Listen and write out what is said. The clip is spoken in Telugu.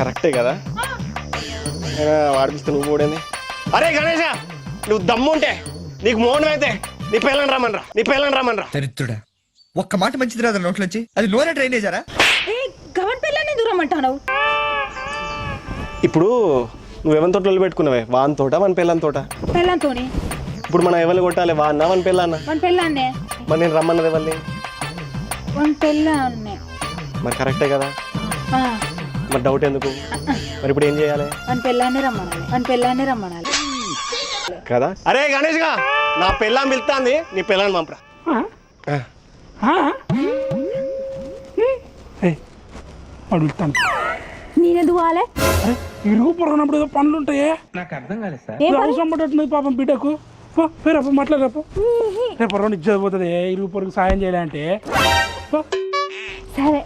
కరెక్టే కదా వాడిపిస్తే నువ్వు కూడేంది అరే గణేష నువ్వు దమ్ముంటే నీకు మోహన్ అయితే నీ పిల్లని రమ్మనరా చరిత్రుడా ఒక్క మాట మంచిది రాదు నోట్లోంచి అది నోరే డ్రైనేజారా గవన్ పిల్లని దూరం అంటావు ఇప్పుడు నువ్వెవరి తోటలు పెట్టుకున్నావే వాన్ తోట మన పిల్లని తోట పిల్లంతోని ఇప్పుడు మనం ఎవరు కొట్టాలి వాన్నా మన పిల్లన్న మన పిల్లాన్నే మరి నేను రమ్మన్నది ఎవరిని మన పిల్లాన్నే మరి కరెక్టే కదా మరి డౌట్ ఎందుకు మరి ఇప్పుడు ఏం చేయాలి మన పిల్లాన్నే రమ్మనాలి కదా అరే గణేష్ గా నా పిల్లని పిలుస్తాంది నీ పిల్లని పంపరా అడుగుతాను నేనెందుకు కాలే ఇరుగు పొరగనప్పుడు ఏదో పనులు ఉంటాయే నాకు అర్థం కాలేదు సార్ అవసరం పడుతుంది పాపం బిడ్డకు పేరప్ప మాట్లాడరాపో రేపు రెండు ఇచ్చేది పోతుంది ఇరుగు పొరకు సాయం చేయాలంటే సరే